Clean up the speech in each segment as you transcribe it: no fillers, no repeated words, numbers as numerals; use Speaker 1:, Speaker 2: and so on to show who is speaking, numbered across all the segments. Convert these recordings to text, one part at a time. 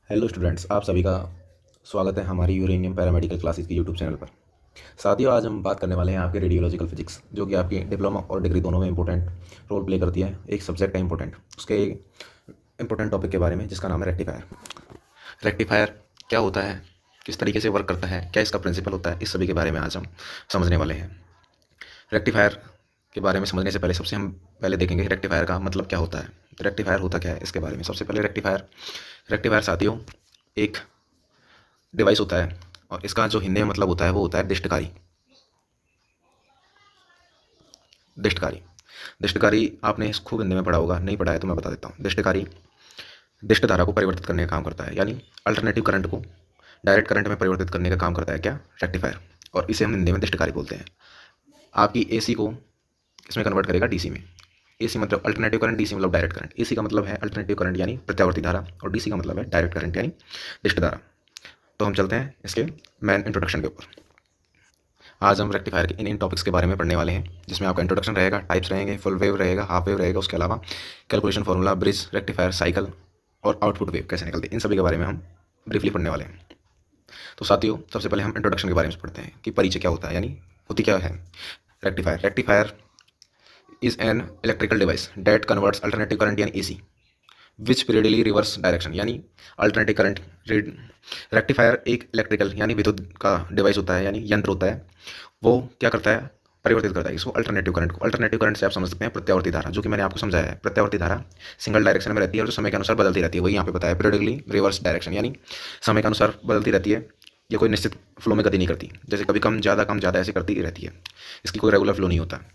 Speaker 1: Hello students, आप सभी का स्वागत है हमारी यूरेनियम पैरामेडिकल क्लासेस की यूट्यूब चैनल पर। साथियों, आज हम बात करने वाले हैं आपके रेडियोलॉजिकल फिजिक्स, जो कि आपकी डिप्लोमा और डिग्री दोनों में इंपॉर्टेंट रोल प्ले करती है। एक सब्जेक्ट है इंपॉर्टेंट, उसके इंपॉर्टेंट टॉपिक के बारे में, जिसका नाम है रेक्टिफायर। रेक्टिफायर क्या होता है, किस तरीके से वर्क करता है, क्या इसका प्रिंसिपल होता है, इस सभी के बारे में आज हम समझने वाले हैं। रेक्टिफायर के बारे में समझने से पहले सबसे हम पहले देखेंगे रेक्टिफायर का मतलब क्या होता है। रेक्टिफायर होता क्या है, इसके बारे में सबसे पहले रेक्टिफायर साथियों एक डिवाइस होता है, और इसका जो हिंदी में मतलब होता है वो होता है दिष्टकारी। दिष्टकारी दिष्टकारी आपने खूब हिंदी में पढ़ा होगा, नहीं पढ़ा है तो मैं बता देता हूँ। दिष्टकारी दिष्ट धारा को परिवर्तित करने का काम करता है, यानी अल्टरनेटिव करंट को डायरेक्ट करंट में परिवर्तित करने का काम करता है क्या, रेक्टिफायर। और इसे हम हिंदी में दिष्टकारी बोलते हैं। आपकी एसी को इसमें कन्वर्ट करेगा डीसी में। एसी मतलब अल्टरनेटिव करंट, डीसी मतलब डायरेक्ट करंट। एसी का मतलब है अल्टरनेटिव करंट यानी प्रत्यावर्ती धारा, और डीसी का मतलब है डायरेक्ट करंट यानी दिष्ट धारा। तो हम चलते हैं इसके मेन इंट्रोडक्शन के ऊपर। आज हम रेक्टिफायर के इन टॉपिक्स के बारे में पढ़ने वाले हैं, जिसमें आपका इंट्रोडक्शन रहेगा, टाइप्स रहेंगे, फुल वेव रहेगा, हाफ वेव रहेगा, उसके अलावा calculation formula, bridge, rectifier, cycle और आउटपुट वेव कैसे निकलती है, इन सभी के बारे में हम ब्रीफली पढ़ने वाले हैं। तो साथियों, सबसे पहले हम इंट्रोडक्शन के बारे में पढ़ते हैं कि परिचय क्या होता है, यानी होती क्या है rectifier is an electrical device that converts alternative current यानी एसी विच पीरियडली रिवर्स डायरेक्शन, यानी अल्टरनेटिव करंट। रेक्टिफायर एक इलेक्ट्रिकल यानी विद्युत का डिवाइस होता है, यानी यंत्र होता है। वो क्या करता है, परिवर्तित करता है इसको अल्टरनेटिव करंट को। अल्टरनेटिव करंट से आप समझ सकते हैं प्रत्यावर्ती धारा, जो कि मैंने आपको समझाया है। प्रत्यावर्ती धारा सिंगल डायरेक्शन में रहती है और जो समय के अनुसार बदलती रहती है, वही यहाँ पे बताया पीरियडली रिवर्स डायरेक्शन, यानी समय के अनुसार बदलती रहती है। ये कोई निश्चित फ्लो में गति नहीं करती, जैसे कभी कम ज़्यादा ऐसे करती ही रहती है। इसकी कोई रेगुलर फ्लो नहीं होता।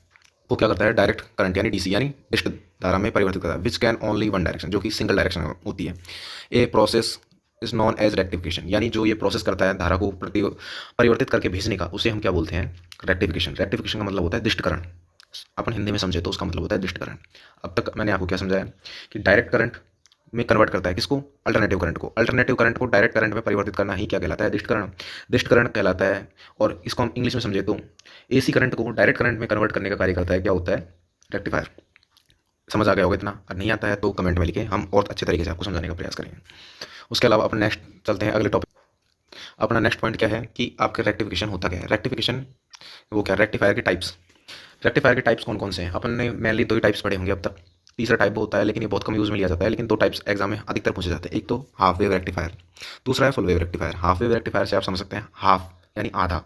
Speaker 1: वो क्या करता है, डायरेक्ट करंट यानी डीसी यानी डिस्क धारा में परिवर्तित करता है, which can only one direction, जो कि सिंगल डायरेक्शन में होती है। A process is known as rectification, यानी जो ये प्रोसेस करता है धारा को परिवर्तित करके भेजने का, उसे हम क्या बोलते हैं, रेक्टिफिकेशन। रेक्टिफिकेशन का मतलब होता है दिष्टकरण। अपन हिंदी में समझे तो उसका मतलब होता है दिष्टकरण। अब तक मैंने आपको क्या समझाया कि डायरेक्ट करंट में कन्वर्ट करता है किसको, अल्टरनेटिव करंट को डायरेक्ट करंट में परिवर्तित करना ही क्या कहलाता है, दिष्टकरण। दिष्टकरण कहलाता है। और इसको हम इंग्लिश में समझे तो एसी करंट को डायरेक्ट करंट में कन्वर्ट करने का कार्य करता है, क्या होता है, रेक्टिफायर। समझ आ गया होगा इतना, और नहीं आता है तो कमेंट में लिखे, हम और अच्छे तरीके से आपको समझाने का प्रयास करेंगे। उसके अलावा अपन नेक्स्ट चलते हैं अगले टॉपिक। अपना नेक्स्ट पॉइंट क्या है कि आपका रेक्टिफिकेशन होता क्या है। रेक्टिफिकेशन वो क्या, रेक्टिफायर के टाइप्स। रेक्टिफायर के टाइप्स कौन कौन से हैं, अपन ने मेनली दो ही टाइप्स पढ़े होंगे अब तक। तीसरा टाइप होता है, लेकिन ये बहुत कम यूज़ में लिया जाता है, लेकिन दो टाइप्स एग्जाम में अधिकतर पूछे जाते हैं। एक तो हाफ वेव रेक्टिफायर, दूसरा है full wave rectifier. Half wave rectifier से आप समझ सकते हैं हाफ यानी आधा,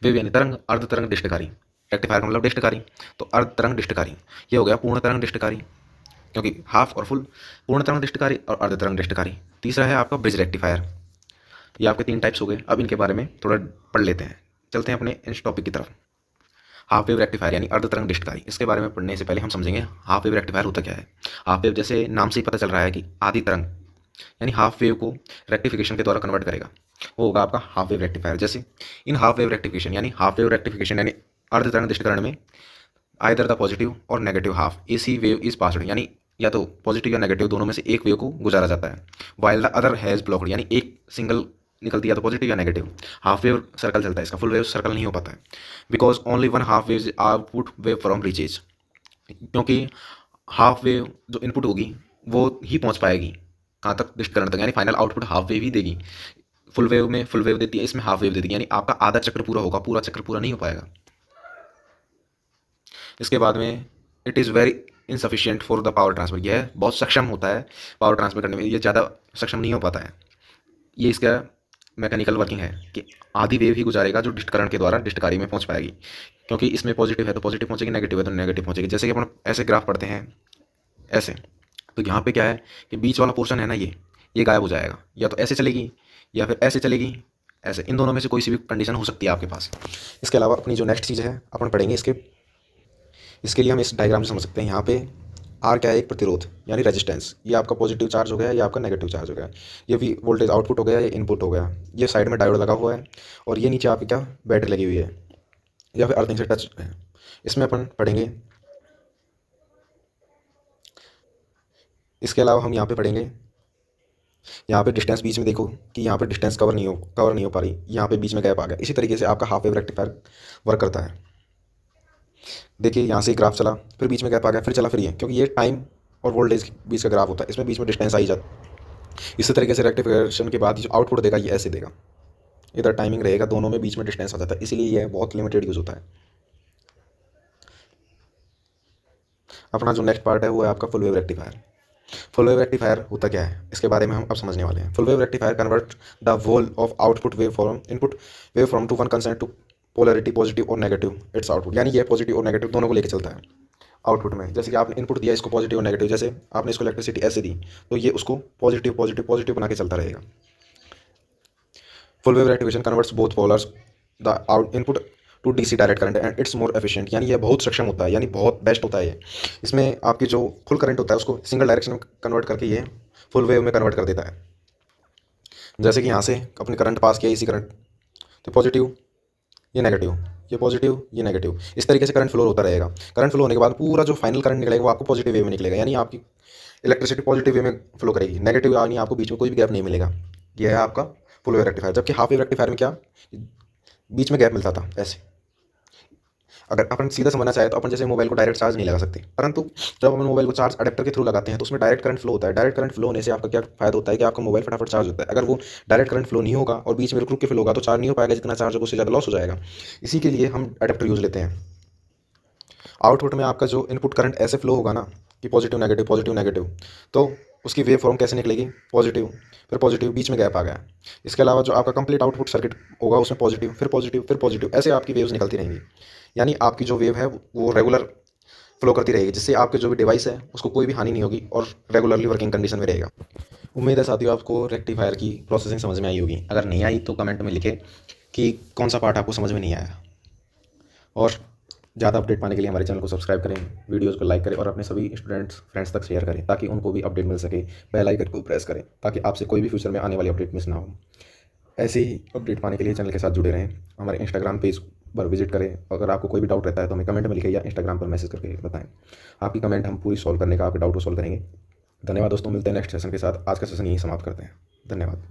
Speaker 1: वेव यानी तरंग, अर्ध तरंग डिष्टकारी। रेक्टिफायर का मतलब डिष्टकारी, तो अर्ध तरंग डिष्टकारी। ये हो गया पूर्ण तरंग डिष्टकारी, क्योंकि हाफ और फुल, पूर्ण तरंग डिष्टकारी और अर्ध तरंग डिष्टकारी। तीसरा है आपका ब्रिज रेक्टिफायर। ये आपके तीन टाइप्स हो गए। अब इनके बारे में थोड़ा पढ़ लेते हैं, चलते हैं अपने इस टॉपिक की तरफ। हाफ वेव रेक्टिफायर यानी अर्ध तरंग डिष्टकारी, इसके बारे में पढ़ने से पहले हम समझेंगे हाफ वेव रेक्टिफायर होता क्या है। हाफ वेव जैसे नाम से ही पता चल रहा है कि आधी तरंग, यानी हाफ वेव को रेक्टिफिकेशन के द्वारा कन्वर्ट करेगा, वो होगा आपका हाफ वेव रेक्टिफायर। जैसे इन हाफ वेव रेक्टिफिकेशन यानी अर्ध तरंग डिष्टकरण में आइदर द पॉजिटिव और negative half AC wave is passed, यानी या तो पॉजिटिव या नेगेटिव दोनों में से एक वेव को गुजारा जाता है। While the other has blocked, यानी एक सिंगल निकलती है, या तो पॉजिटिव या नेगेटिव। हाफ वेव सर्कल चलता है, इसका फुल वेव सर्कल नहीं हो पाता है। Because only one half wave output wave from reaches, क्योंकि हाफ वेव जो इनपुट होगी वो ही पहुंच पाएगी कहाँ तक, डिस्करण तक, यानी फाइनल आउटपुट हाफ वेव ही देगी। फुल वेव में फुल वेव देती है, इसमें हाफ वेव देती है, यानी आपका आधा चक्र पूरा होगा, पूरा चक्र पूरा नहीं हो पाएगा। इसके बाद में it is very insufficient for the power transfer, यह बहुत सक्षम होता है पावर ट्रांसफर करने में, ये ज़्यादा सक्षम नहीं हो पाता है। ये इसका मैकेनिकल वर्किंग है कि आधी वेव ही गुजारेगा जो डिस्टकरण के द्वारा डिस्टकारी में पहुंच पाएगी, क्योंकि इसमें पॉजिटिव है तो पॉजिटिव पहुंचेगी, नेगेटिव है तो नेगेटिव पहुंचेगी। जैसे कि अपन ऐसे ग्राफ पढ़ते हैं ऐसे, तो यहाँ पे क्या है कि बीच वाला पोर्शन है ना, ये गायब हो जाएगा, या तो ऐसे चलेगी या फिर ऐसे चलेगी, ऐसे इन दोनों में से कोई सी भी कंडीशन हो सकती है आपके पास। इसके अलावा अपनी जो नेक्स्ट चीज़ है अपन पढ़ेंगे, इसके लिए हम इस डायग्राम से समझ सकते हैं। यहाँ पे आर क्या है, एक प्रतिरोध यानी रेजिस्टेंस। ये आपका पॉजिटिव चार्ज हो गया, ये आपका नेगेटिव चार्ज हो गया। ये भी वोल्टेज आउटपुट हो गया, ये इनपुट हो गया। ये साइड में डायोड लगा हुआ है, और ये नीचे आपकी क्या बैटरी लगी हुई है, या फिर अर्थिंग से टच है। इसमें अपन पढ़ेंगे। इसके अलावा हम यहाँ पे पढ़ेंगे, यहाँ पे डिस्टेंस बीच में देखो कि यहाँ पे डिस्टेंस कवर नहीं हो पा रही, यहाँ पे बीच में गैप आ गया। इसी तरीके से आपका हाफ वेव रेक्टिफायर वर्क करता है। देखिए यहाँ से ग्राफ चला, फिर बीच में गैप आ गया, फिर चला, फिर ये, क्योंकि ये टाइम और वोल्टेज के बीच का ग्राफ होता है, इसमें बीच में डिस्टेंस आई जाती इसी तरीके से रेक्टिफिकेशन के बाद जो आउटपुट देगा ये ऐसे देगा, इधर टाइमिंग रहेगा, दोनों में बीच में डिस्टेंस आ जाता है, इसीलिए यह बहुत लिमिटेड यूज़ होता है। अपना जो नेक्स्ट पार्ट है वो है आपका full wave rectifier. Full wave rectifier होता क्या है इसके बारे में हम अब समझने वाले हैं। Full wave rectifier convert the whole of output wave form input wave form to one concern to polarity positive और नेगेटिव इट्स आउटपुट, यानी ये पॉजिटिव और नेगेटिव दोनों को लेकर चलता है आउटपुट में। जैसे कि आपने इनपुट दिया इसको पॉजिटिव और नेगेटिव, जैसे आपने इसको इलेक्ट्रिसिटी ऐसे दी तो ये उसको पॉजिटिव पॉजिटिव पॉजिटिव बना के चलता रहेगा। Full wave rectification converts both polars the out input to DC direct current and it's more efficient, यानी ये बहुत सक्षम होता है, यानी बहुत बेस्ट होता है ये। इसमें आपकी जो फुल करंट होता है उसको सिंगल डायरेक्शन में कन्वर्ट करके ये फुल वेव में कन्वर्ट कर देता है। जैसे कि यहाँ से अपने करंट पास किया इसी करंट, तो पॉजिटिव ये नेगेटिव, ये पॉजिटिव ये नेगेटिव, इस तरीके से करंट फ्लो होता रहेगा। करंट फ्लो होने के बाद पूरा जो फाइनल करंट निकलेगा वो आपको पॉजिटिव वे में निकलेगा, यानी आपकी इलेक्ट्रिसिटी पॉजिटिव वे में फ्लो करेगी, नेगेटिव यानी आपको बीच में कोई भी गैप नहीं मिलेगा। यह है आपका फुल वेव रेक्टिफायर। जबकि हाफ वेव रेक्टिफायर में क्या, बीच में गैप मिलता था ऐसे। अगर अपन सीधा समझना चाहे तो अपन जैसे मोबाइल को डायरेक्ट चार्ज नहीं लगा सकते, परंतु जब अपन मोबाइल को चार्ज अडेप्टर के थ्रू लगाते हैं तो उसमें डायरेक्ट करंट फ्लो होता है। डायरेक्ट करंट फ्लो होने से आपका क्या फायदा होता है कि आपका मोबाइल फटाफट चार्ज होता है। अगर वो डायरेक्ट करंट फ्लो नहीं होगा और बीच में रुक रुक के फ्लो होगा तो चार्ज नहीं हो पाएगा, जितना चार्ज होगा उससे ज़्यादा लॉस हो जाएगा। इसी के लिए हम अडेप्टर यूज़ लेते हैं। आउटपुट में आपका जो इनपुट करंट ऐसे फ्लो होगा ना कि पॉजिटिव नेगेटिव, तो उसकी वेव फॉर्म कैसे निकलेगी, पॉजिटिव फिर पॉजिटिव, बीच में गैप आ गया। इसके अलावा जो आपका कंप्लीट आउटपुट सर्किट होगा उसमें पॉजिटिव फिर पॉजिटिव, ऐसे आपकी वेव्स निकलती रहेंगी। यानी आपकी जो वेव है वो रेगुलर फ्लो करती रहेगी, जिससे आपके जो भी डिवाइस है उसको कोई भी हानि नहीं होगी और रेगुलरली वर्किंग कंडीशन में रहेगा। उम्मीद है साथियों आपको रेक्टिफायर की प्रोसेसिंग समझ में आई होगी। अगर नहीं आई तो कमेंट में लिखें कि कौन सा पार्ट आपको समझ में नहीं आया। और ज़्यादा अपडेट पाने के लिए हमारे चैनल को सब्सक्राइब करें, वीडियोज़ को लाइक करें और अपने सभी स्टूडेंट्स फ्रेंड्स तक शेयर करें ताकि उनको भी अपडेट मिल सके। बेल आइकन को प्रेस करें ताकि आपसे कोई भी फ्यूचर में आने वाली अपडेट मिस ना हो। ऐसे ही अपडेट पाने के लिए चैनल के साथ जुड़े रहें। हमारे इंस्टाग्राम पेज पर विजिट करें। अगर आपको कोई भी डाउट रहता है तो हमें कमेंट में लिखें या इंस्टाग्राम पर मैसेज करके बताएं। आपकी कमेंट हम पूरी सॉल्व करने का आपके डाउट को सॉल्व करेंगे। धन्यवाद दोस्तों, मिलते हैं नेक्स्ट सेशन के साथ। आज का सेशन यहीं समाप्त करते हैं। धन्यवाद।